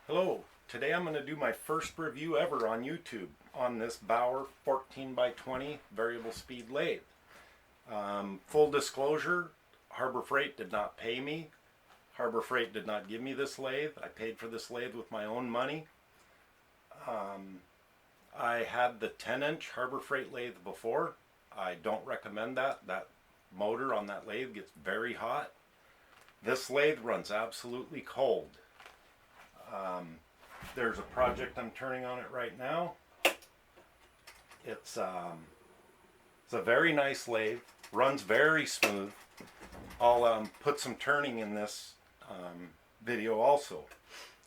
Hello, today I'm going to do my first review ever on YouTube on this Bauer 14x20 variable speed lathe. Full disclosure, Harbor Freight did not pay me. Harbor Freight did not give me this lathe. I paid for this lathe with my own money. I had the 10-inch Harbor Freight lathe before. I don't recommend that. That motor on that lathe gets very hot. This lathe runs absolutely cold. There's a project I'm turning on it right now. It's a very nice lathe, runs very smooth. I'll put some turning in this video also.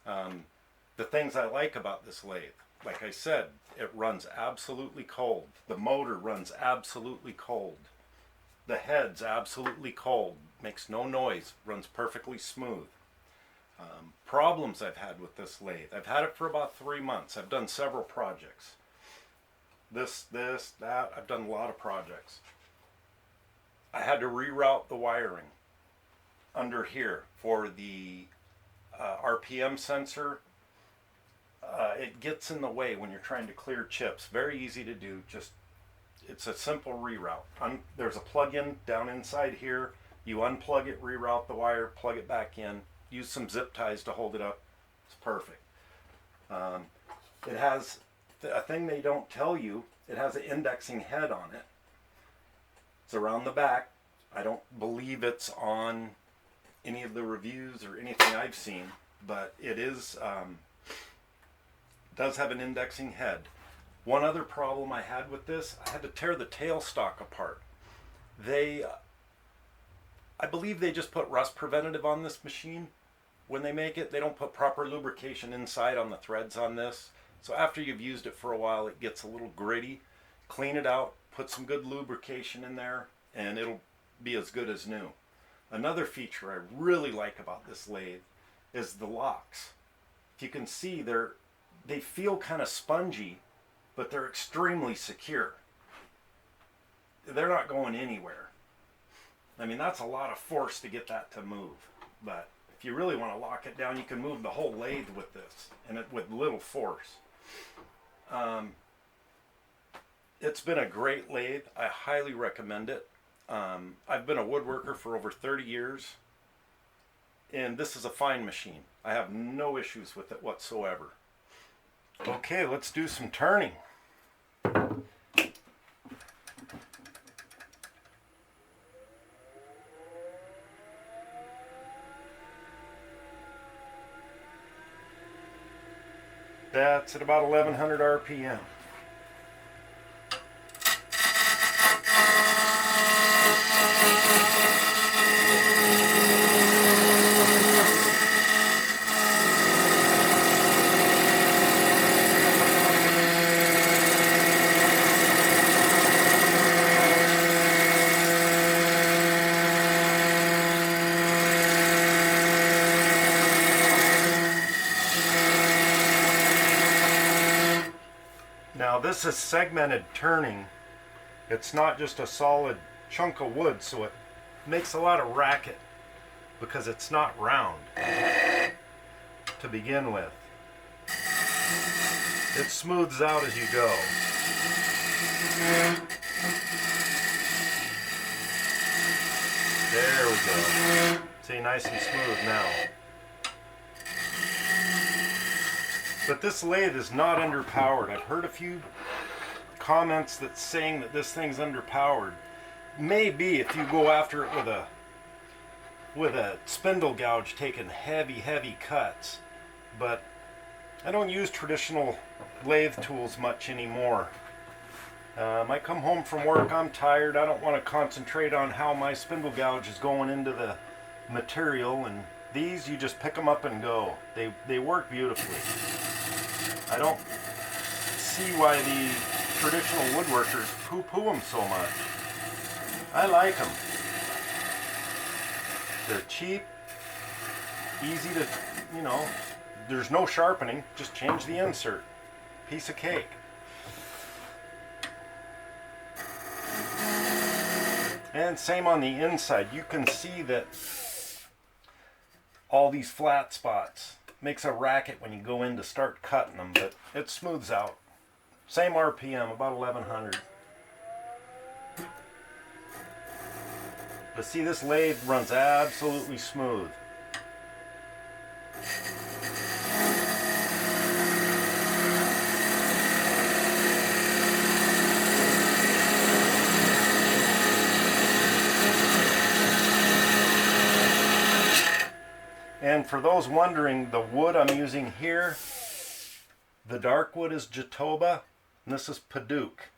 The things I like about this lathe, like I said, it runs absolutely cold. The motor runs absolutely cold. The head's absolutely cold, makes no noise, runs perfectly smooth. Problems I've had with this lathe. I've had it for about 3 months. I've done several projects. This, that. I've done a lot of projects. I had to reroute the wiring under here for the RPM sensor. It gets in the way when you're trying to clear chips. Very easy to do. It's a simple reroute. There's a plug-in down inside here. You unplug it, reroute the wire, plug it back in. Use some zip ties to hold it up. It's perfect. It has a thing they don't tell you. It has an indexing head on it. It's around the back. I don't believe it's on any of the reviews or anything I've seen, but it is does have an indexing head. One other problem I had with this, I had to tear the tailstock apart. I believe they just put rust preventative on this machine. When they make it, they don't put proper lubrication inside on the threads on this. So after you've used it for a while, it gets a little gritty. Clean it out, put some good lubrication in there, and it'll be as good as new. Another feature I really like about this lathe is the locks. If you can see, they feel kind of spongy, but they're extremely secure. They're not going anywhere. I mean, that's a lot of force to get that to move. But if you really want to lock it down, you can move the whole lathe with this, and with little force. It's been a great lathe. I highly recommend it. I've been a woodworker for over 30 years, and this is a fine machine. I have no issues with it whatsoever. Okay, let's do some turning. That's at about 1100 RPM. Now this is segmented turning. It's not just a solid chunk of wood, so it makes a lot of racket because it's not round to begin with. It smooths out as you go. There we go. See, nice and smooth now. But this lathe is not underpowered. I've heard a few comments that's saying that this thing's underpowered. Maybe if you go after it with a spindle gouge taking heavy cuts. But I don't use traditional lathe tools much anymore. I come home from work, I'm tired, I don't want to concentrate on how my spindle gouge is going into the material, and these, you just pick them up and go. They work beautifully. I don't see why the traditional woodworkers poo-poo them so much. I like them. They're cheap, easy to, there's no sharpening, just change the insert. Piece of cake. And same on the inside. You can see that all these flat spots makes a racket when you go in to start cutting them, but it smooths out. Same RPM, about 1100. But see, this lathe runs absolutely smooth. And for those wondering, the wood I'm using here, the dark wood is Jatoba, and this is Paduke.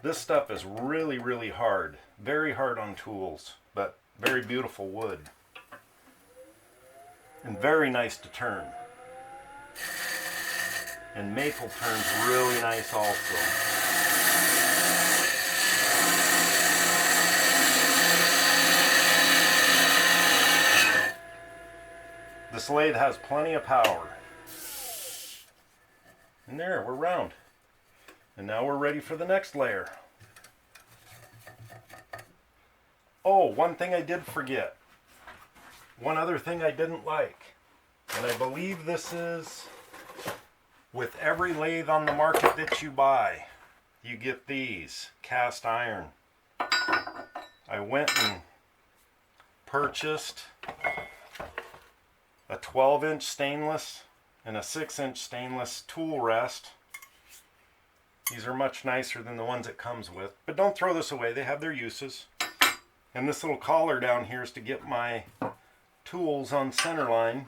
This stuff is really, really hard. Very hard on tools, but very beautiful wood. And very nice to turn. And maple turns really nice also. This lathe has plenty of power. And there, we're round. And now we're ready for the next layer. Oh, one thing I did forget. One other thing I didn't like. And I believe this is with every lathe on the market that you buy. You get these, cast iron. I went and purchased a 12-inch stainless and a 6-inch stainless tool rest. These are much nicer than the ones it comes with, but don't throw this away, they have their uses. And this little collar down here is to get my tools on center line.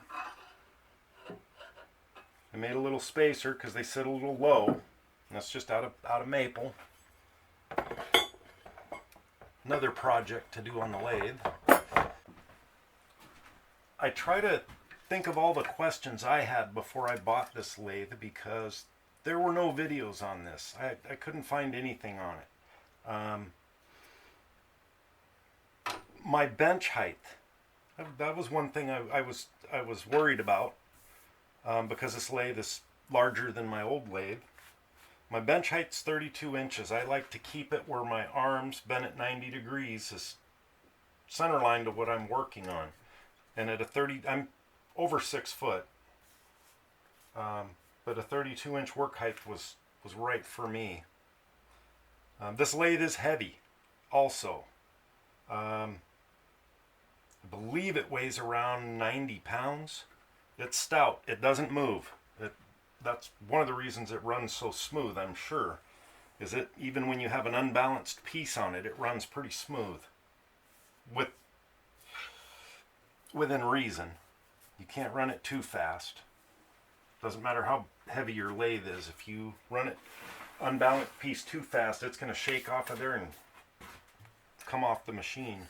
I made a little spacer because they sit a little low, and that's just out of maple. Another project to do on the lathe. I try to think of all the questions I had before I bought this lathe because there were no videos on this. I couldn't find anything on it. My bench height, that was one thing I was worried about because this lathe is larger than my old lathe. My bench height's 32 inches. I like to keep it where my arms bent at 90 degrees is center line to what I'm working on. And at a 30, I'm over 6 foot, but a 32-inch work height was right for me. This lathe is heavy also. I believe it weighs around 90 pounds. It's stout. It doesn't move. That's one of the reasons it runs so smooth, I'm sure, is it even when you have an unbalanced piece on it, it runs pretty smooth. Within reason. You can't run it too fast. Doesn't matter how heavy your lathe is. If you run it unbalanced piece too fast, it's going to shake off of there and come off the machine.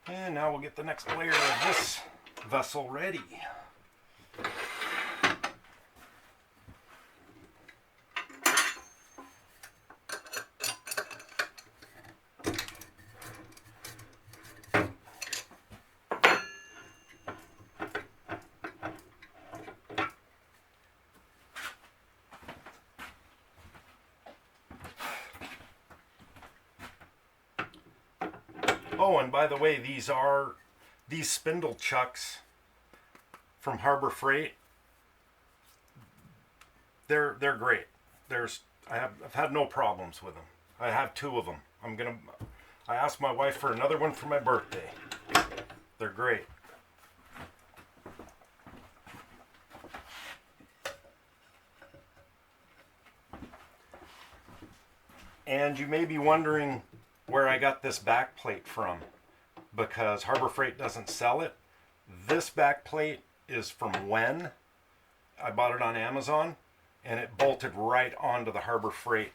And now we'll get the next layer of this vessel ready. Oh, and by the way, these spindle chucks from Harbor Freight. They're great. I've had no problems with them. I have 2 of them. I asked my wife for another one for my birthday. They're great. And you may be wondering where I got this back plate from, because Harbor Freight doesn't sell it. This back plate is from Wen. I bought it on Amazon, and it bolted right onto the Harbor Freight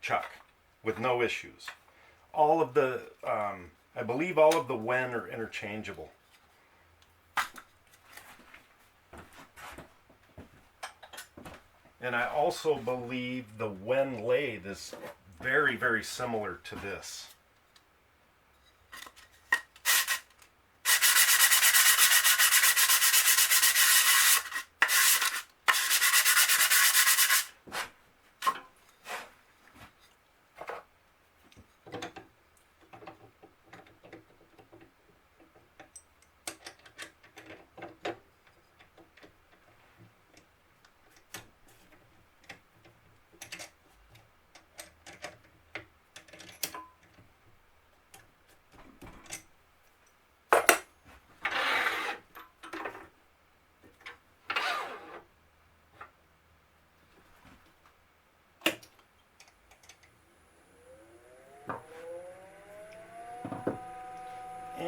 chuck with no issues. All of the, I believe all of the Wen are interchangeable. And I also believe the Wen lathe is very, very similar to this.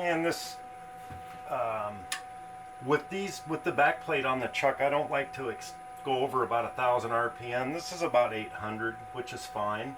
And this, with the back plate on the chuck, I don't like to go over about 1,000 RPM. This is about 800, which is fine.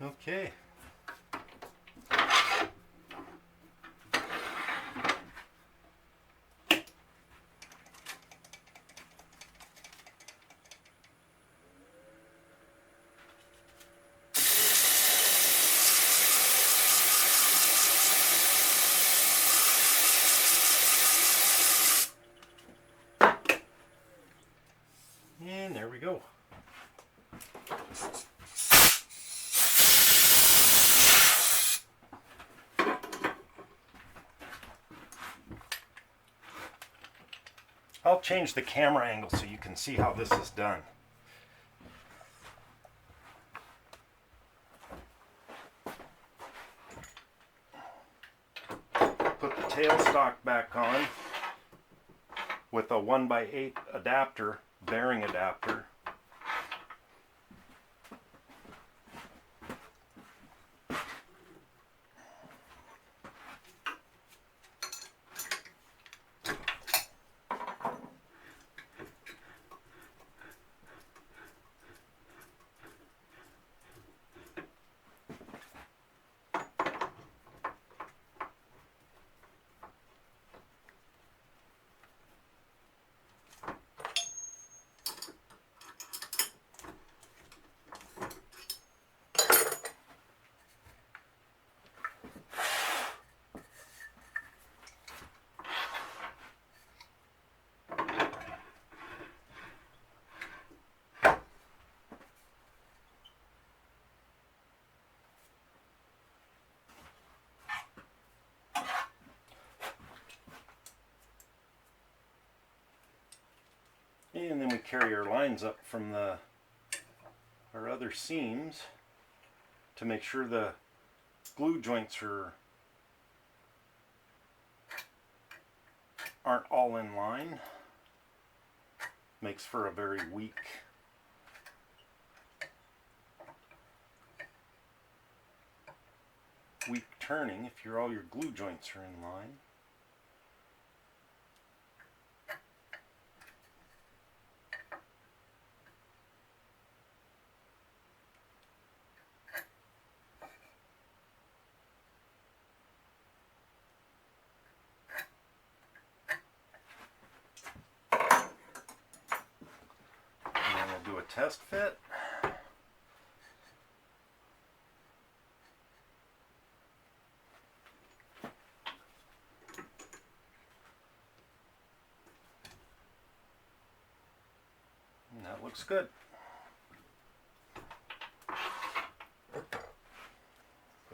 Okay. And there we go. I'll change the camera angle so you can see how this is done. Put the tailstock back on with a 1x8 adapter, bearing adapter. And then we carry our lines up from our other seams to make sure the glue joints aren't all in line. Makes for a very weak turning if all your glue joints are in line. Do a test fit. And that looks good. Put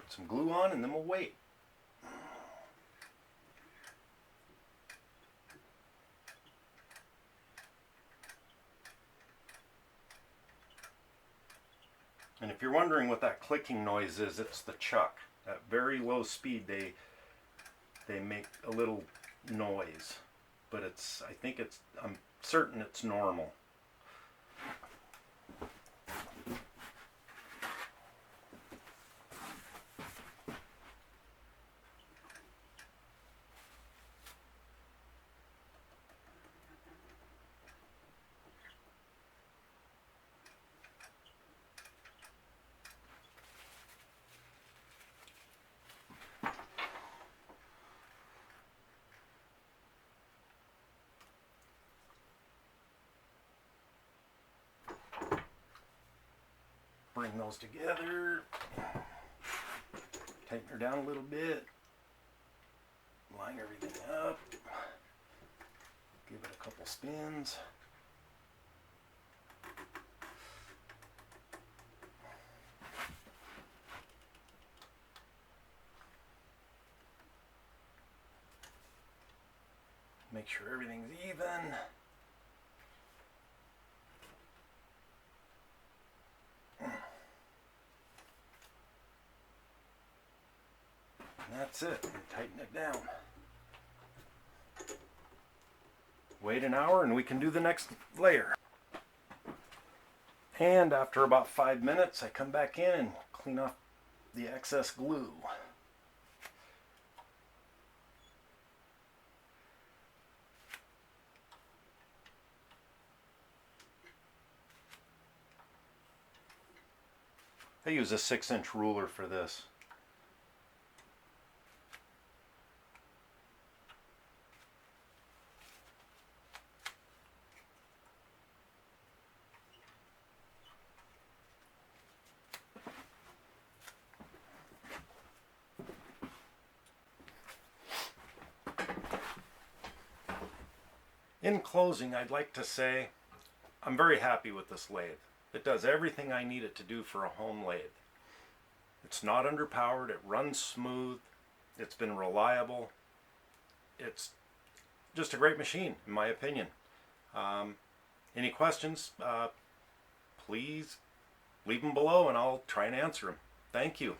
some glue on and then we'll wait. And if you're wondering what that clicking noise is, it's the chuck. At very low speed they make a little noise. But I'm certain it's normal. Bring those together, tighten her down a little bit, line everything up, give it a couple spins. make sure everything's even. And that's it. Tighten it down. Wait an hour and we can do the next layer. And after about 5 minutes, I come back in and clean off the excess glue. I use a 6-inch ruler for this. In closing, I'd like to say I'm very happy with this lathe. It does everything I need it to do for a home lathe. It's not underpowered, it runs smooth, it's been reliable. It's just a great machine, in my opinion. Any questions, please leave them below and I'll try and answer them. Thank you.